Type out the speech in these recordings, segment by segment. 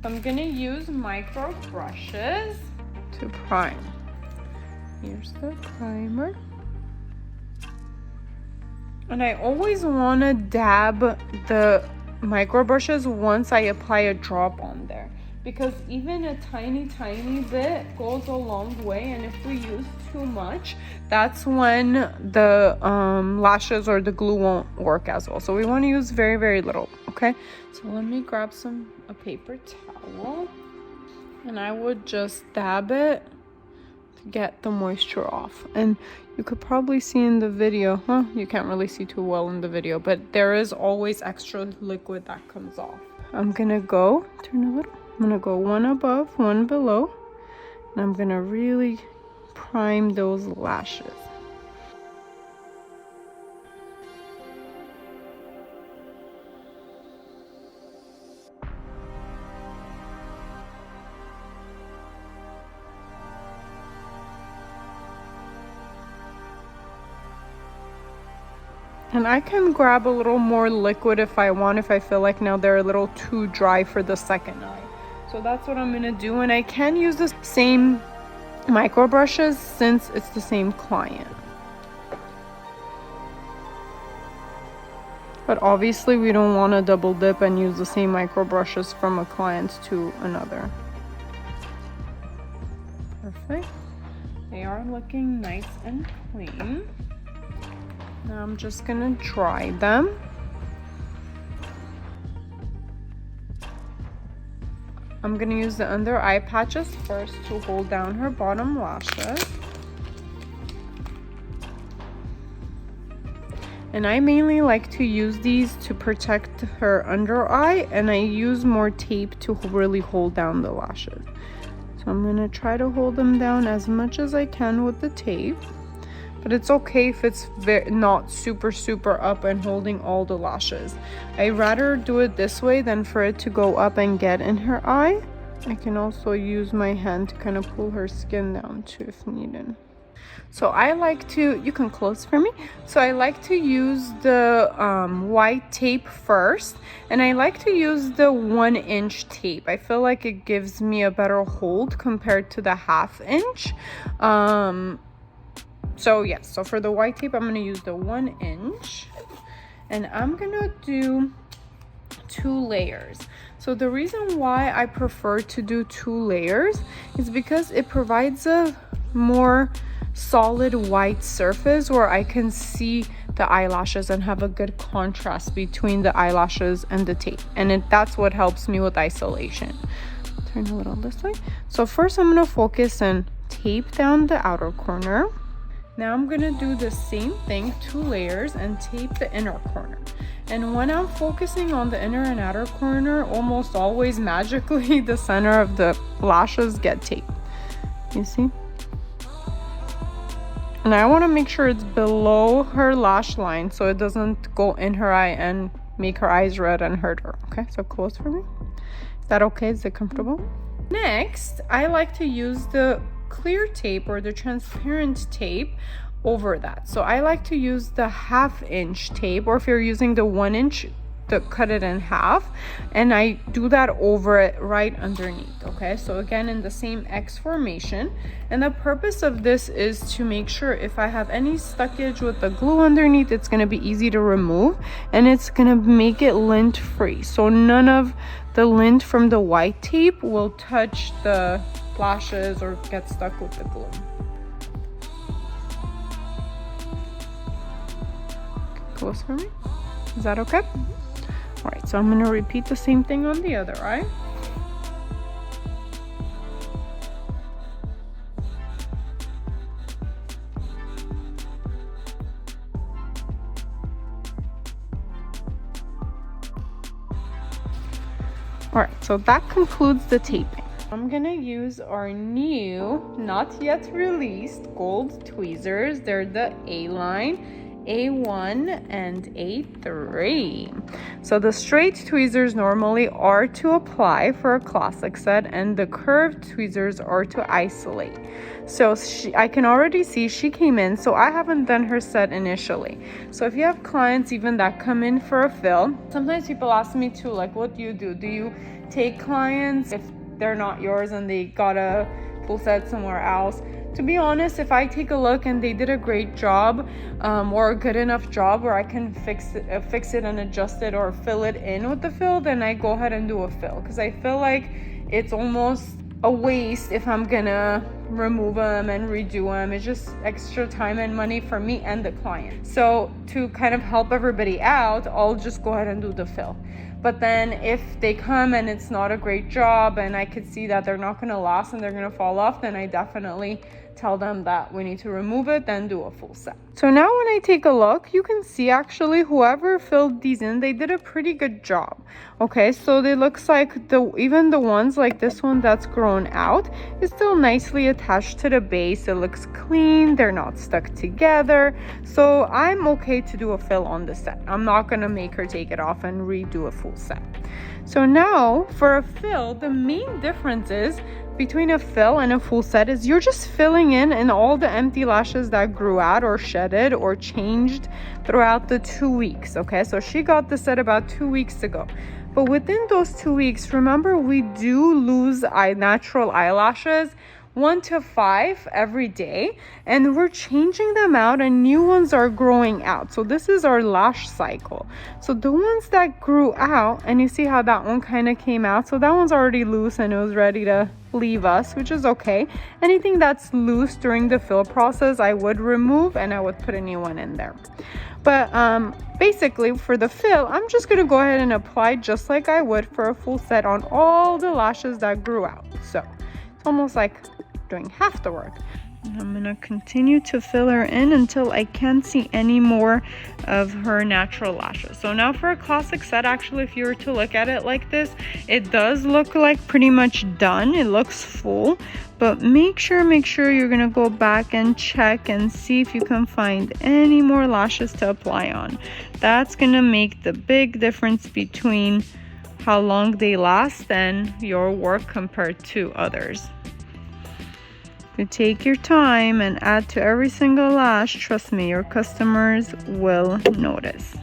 I'm gonna use micro brushes to prime. Here's the primer. And I always want to dab the micro brushes once I apply a drop on there, because even a tiny bit goes a long way, and if we use too much, that's when the lashes or the glue won't work as well. So we want to use very little. Okay, so let me grab a paper towel, and I would just dab it to get the moisture off. And you could probably see in the video, you can't really see too well in the video, but there is always extra liquid that comes off. I'm gonna go turn a little. I'm gonna go one above, one below, and I'm gonna really prime those lashes. And I can grab a little more liquid if I want, if I feel like now they're a little too dry for the second eye. So that's what I'm gonna do. And I can use the same micro brushes since it's the same client. But obviously we don't want to double dip and use the same micro brushes from a client to another. Perfect. They are looking nice and clean. Now I'm just gonna dry them. I'm gonna use the under eye patches first to hold down her bottom lashes. And I mainly like to use these to protect her under eye, and I use more tape to really hold down the lashes. So I'm gonna try to hold them down as much as I can with the tape. But it's okay if it's not super up and holding all the lashes. I rather do it this way than for it to go up and get in her eye. I can also use my hand to kind of pull her skin down too if needed. So I like to, you can close for me. So I like to use the white tape first, and I like to use the 1-inch tape. I feel like it gives me a better hold compared to the 1/2 inch. So yes, so for the white tape, I'm gonna use the 1-inch, and I'm gonna do 2 layers. So the reason why I prefer to do 2 layers is because it provides a more solid white surface where I can see the eyelashes and have a good contrast between the eyelashes and the tape. And that's what helps me with isolation. Turn a little this way. So first I'm gonna focus and tape down the outer corner. Now I'm gonna do the same thing, 2 layers, and tape the inner corner. And when I'm focusing on the inner and outer corner, almost always magically the center of the lashes get taped. You see? And I want to make sure it's below her lash line so it doesn't go in her eye and make her eyes red and hurt her. Okay, so close for me. Is that okay? Is it comfortable? Next, I like to use the clear tape or the transparent tape over that. So I like to use the 1/2 inch tape, or if you're using the 1-inch, to cut it in half, and I do that over it right underneath. Okay, so again in the same X formation, and the purpose of this is to make sure if I have any stuckage with the glue underneath, it's going to be easy to remove, and it's going to make it lint free, so none of the lint from the white tape will touch the lashes or get stuck with the glue. Close for me. Is that okay? All right, so I'm going to repeat the same thing on the other eye. All right, so that concludes the taping. I'm gonna use our new, not yet released gold tweezers. They're the A-line, A1 and A3. So the straight tweezers normally are to apply for a classic set, and the curved tweezers are to isolate. So I can already see she came in, so I haven't done her set initially. So if you have clients even that come in for a fill, sometimes people ask me too, like, what do? Do you take clients if they're not yours and they got a full set somewhere else? To be honest, if I take a look and they did a great job or a good enough job where I can fix it and adjust it or fill it in with the fill, then I go ahead and do a fill, because I feel like it's almost a waste if I'm gonna remove them and redo them. It's just extra time and money for me and the client. So to kind of help everybody out, I'll just go ahead and do the fill. But then if they come and it's not a great job and I could see that they're not gonna last and they're gonna fall off, then I definitely tell them that we need to remove it, then do a full set. So now when I take a look, you can see actually whoever filled these in, they did a pretty good job. Okay, so it looks like even the ones like this one that's grown out is still nicely attached to the base. It looks clean, they're not stuck together. So I'm okay to do a fill on the set. I'm not gonna make her take it off and redo a full set. So now for a fill, the main difference is between a fill and a full set is you're just filling in all the empty lashes that grew out or shedded or changed throughout the 2 weeks. Okay, so she got the set about 2 weeks ago. But within those 2 weeks, remember, we do lose natural eyelashes 1 to 5 every day, and we're changing them out and new ones are growing out. So this is our lash cycle. So the ones that grew out, and you see how that one kind of came out, so that one's already loose and it was ready to leave us, which is okay. Anything that's loose during the fill process I would remove and I would put a new one in there. But basically for the fill, I'm just gonna go ahead and apply just like I would for a full set on all the lashes that grew out. So it's almost like doing half the work. And I'm gonna continue to fill her in until I can't see any more of her natural lashes. So now for a classic set, actually, if you were to look at it like this, it does look like pretty much done. It looks full, but make sure you're gonna go back and check and see if you can find any more lashes to apply on. That's gonna make the big difference between how long they last and your work compared to others. If you take your time and add to every single lash, trust me, your customers will notice.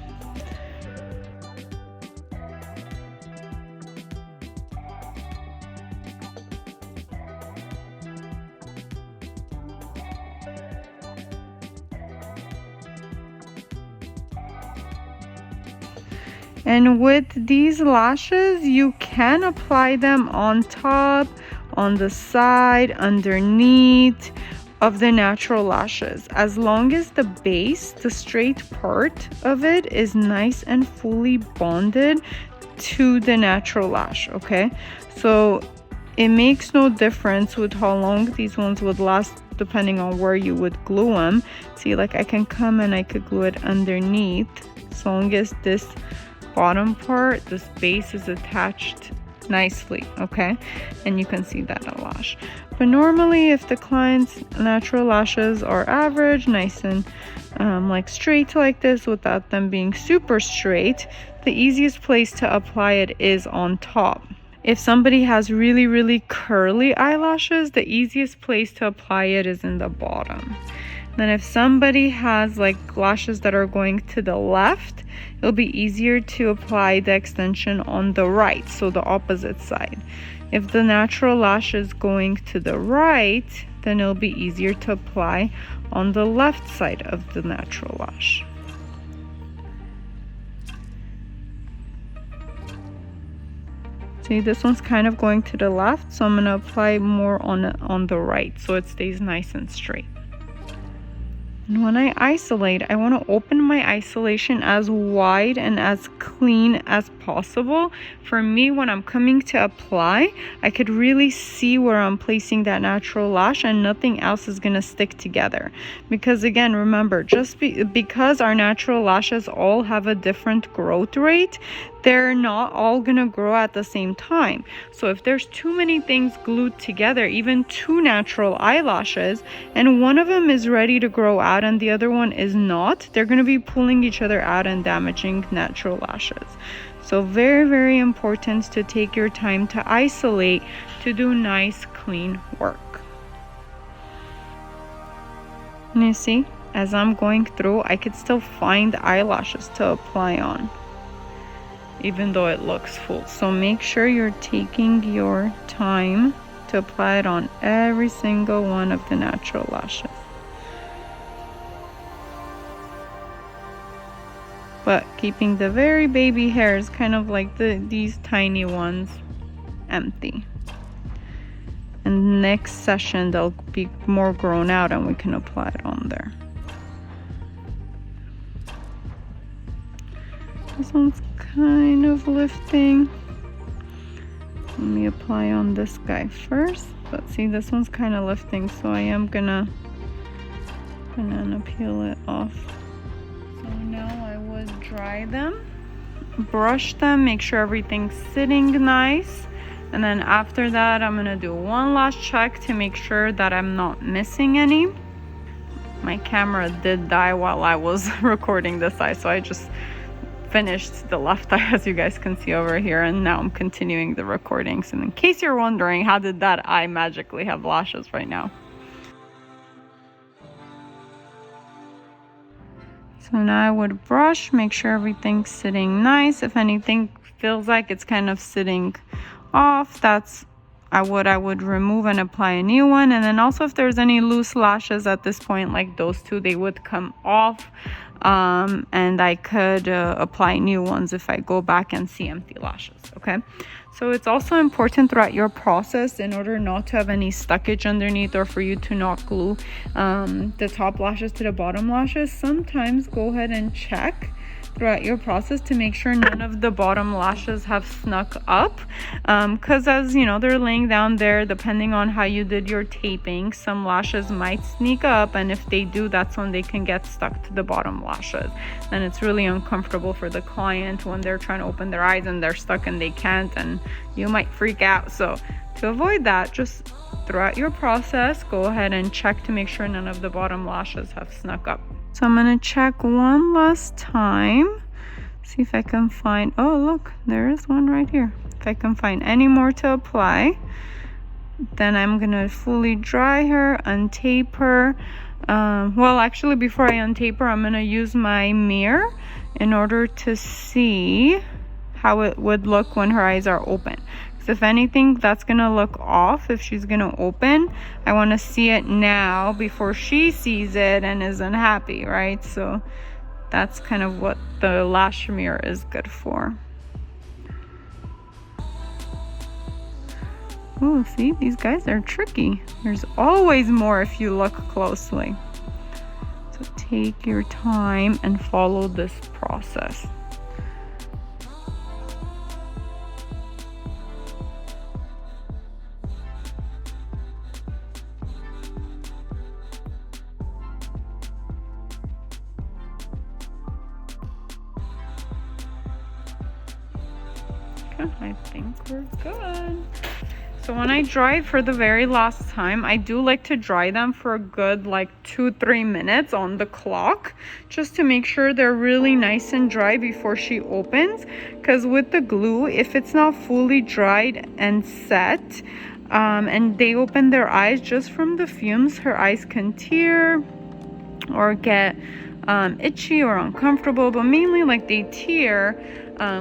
And with these lashes, you can apply them on top, on the side, underneath of the natural lashes, as long as the base, the straight part of it, is nice and fully bonded to the natural lash. Okay, so it makes no difference with how long these ones would last depending on where you would glue them. See, like I can come and I could glue it underneath, as long as this bottom part, this base, is attached nicely. Okay, and you can see that a lash. But normally if the client's natural lashes are average, nice and like straight like this without them being super straight, the easiest place to apply it is on top. If somebody has really curly eyelashes, the easiest place to apply it is in the bottom. Then if somebody has like lashes that are going to the left, it'll be easier to apply the extension on the right, so the opposite side. If the natural lash is going to the right, then it'll be easier to apply on the left side of the natural lash. See, this one's kind of going to the left, so I'm going to apply more on the right so it stays nice and straight. And when I isolate, I want to open my isolation as wide and as clean as possible. For me, when I'm coming to apply, I could really see where I'm placing that natural lash and nothing else is gonna stick together. Because again, remember, because our natural lashes all have a different growth rate, they're not all gonna grow at the same time. So if there's too many things glued together, even two natural eyelashes, and one of them is ready to grow out and the other one is not, they're gonna be pulling each other out and damaging natural lashes. So very, very important to take your time to isolate, to do nice, clean work. And you see, as I'm going through, I could still find eyelashes to apply on, even though it looks full. So make sure you're taking your time to apply it on every single one of the natural lashes. But keeping the very baby hairs, kind of like these tiny ones, empty. And next session they'll be more grown out and we can apply it on there. This one's kind of lifting. Let me apply on this guy first. But see, this one's kind of lifting, so I am gonna banana peel it off. So now I would dry them, brush them, make sure everything's sitting nice. And then after that, I'm gonna do one last check to make sure that I'm not missing any. My camera did die while I was recording this eye, so I just finished the left eye, as you guys can see over here, and now I'm continuing the recordings. And in case you're wondering, how did that eye magically have lashes right now? So now I would brush, make sure everything's sitting nice. If anything feels like it's kind of sitting off, that's I would remove and apply a new one. And then also, if there's any loose lashes at this point, like those two, they would come off, and I could apply new ones if I go back and see empty lashes. Okay, so it's also important throughout your process, in order not to have any stuckage underneath, or for you to not glue the top lashes to the bottom lashes, sometimes go ahead and check throughout your process to make sure none of the bottom lashes have snuck up, because as you know, they're laying down there, depending on how you did your taping, some lashes might sneak up, and if they do, that's when they can get stuck to the bottom lashes, and it's really uncomfortable for the client when they're trying to open their eyes and they're stuck and they can't, and you might freak out. So to avoid that, just throughout your process, go ahead and check to make sure none of the bottom lashes have snuck up. So I'm gonna check one last time, see if I can find, oh look, there is one right here. If I can find any more to apply, then I'm gonna fully dry her, untape her. Well, actually, before I untape her, I'm gonna use my mirror in order to see how it would look when her eyes are open. If anything, that's gonna look off if she's gonna open. I want to see it now before she sees it and isn't happy, right? So that's kind of what the lash mirror is good for. Oh, see, these guys are tricky. There's always more if you look closely. So take your time and follow this process. I think we're good. So when I dry for the very last time, I do like to dry them for a good like 2-3 minutes on the clock, just to make sure they're really nice and dry before she opens. Because with the glue, if it's not fully dried and set, and they open their eyes just from the fumes, her eyes can tear or get itchy or uncomfortable, but mainly like they tear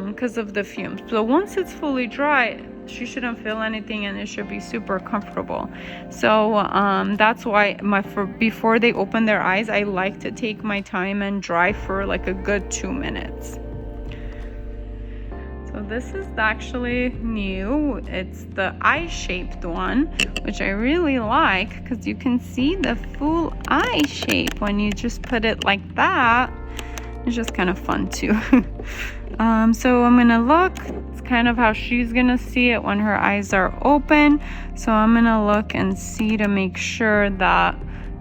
because of the fumes. So once it's fully dry, she shouldn't feel anything and it should be super comfortable. So that's why before they open their eyes, I like to take my time and dry for like a good 2 minutes. So this is actually new. It's the eye-shaped one, which I really like, because you can see the full eye shape when you just put it like that. It's just kind of fun too. So I'm gonna look. It's kind of how she's gonna see it when her eyes are open. So I'm gonna look and see to make sure that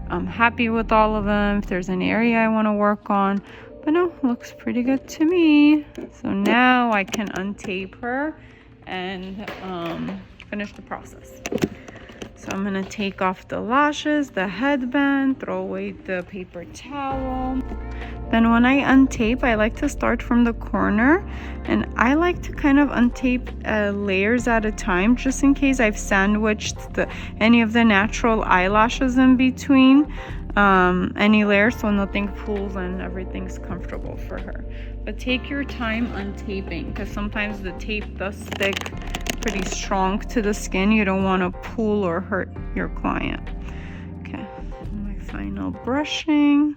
I'm happy with all of them. If there's an area I want to work on. But no, looks pretty good to me. So now I can untape her and finish the process. So I'm gonna take off the lashes, the headband, throw away the paper towel. Then when I untape, I like to start from the corner, and I like to kind of untape layers at a time, just in case I've sandwiched any of the natural eyelashes in between any layer, so nothing pulls and everything's comfortable for her. But take your time untaping, because sometimes the tape does stick pretty strong to the skin. You don't want to pull or hurt your client. Okay, my final brushing.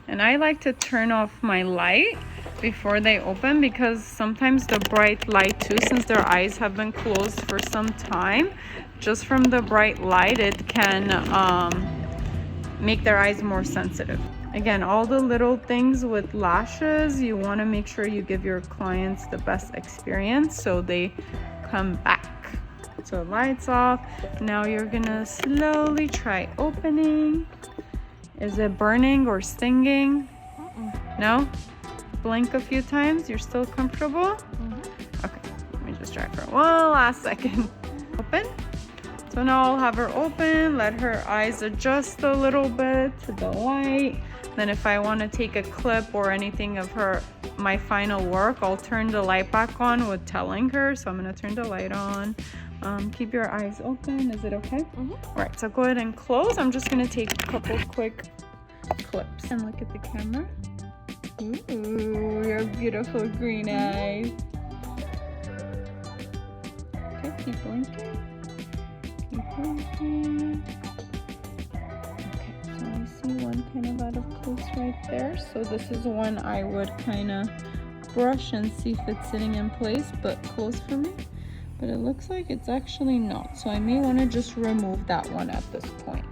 And I like to turn off my light before they open, because sometimes the bright light too, since their eyes have been closed for some time, just from the bright light it can make their eyes more sensitive. Again, all the little things with lashes, you want to make sure you give your clients the best experience so they come back. So lights off. Now you're gonna slowly try opening. Is it burning or stinging? No? Blink a few times. You're still comfortable? Okay, let me just try for one last second. Open. So now I'll have her open, let her eyes adjust a little bit to the light. Then if I want to take a clip or anything of my final work, I'll turn the light back on with telling her. So I'm going to turn the light on. Keep your eyes open. Is it okay? All right, so go ahead and close. I'm just going to take a couple quick clips and look at the camera. Ooh, your beautiful green eyes. Okay, keep blinking. Keep blinking. Okay, so I see one kind of out of place right there. So this is one I would kind of brush and see if it's sitting in place, but close for me. But it looks like it's actually not. So I may want to just remove that one at this point.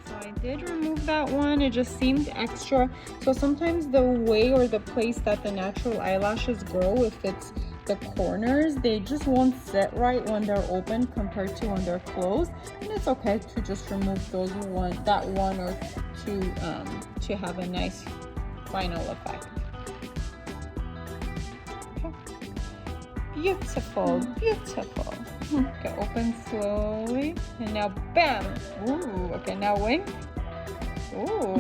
So I did remove that one. It just seemed extra. So sometimes the way or the place that the natural eyelashes grow, if it's the corners, they just won't sit right when they're open compared to when they're closed. And it's okay to just remove that one or two to have a nice final effect. Beautiful, beautiful. Okay, open slowly. And now, bam! Ooh, okay, now wink. Ooh,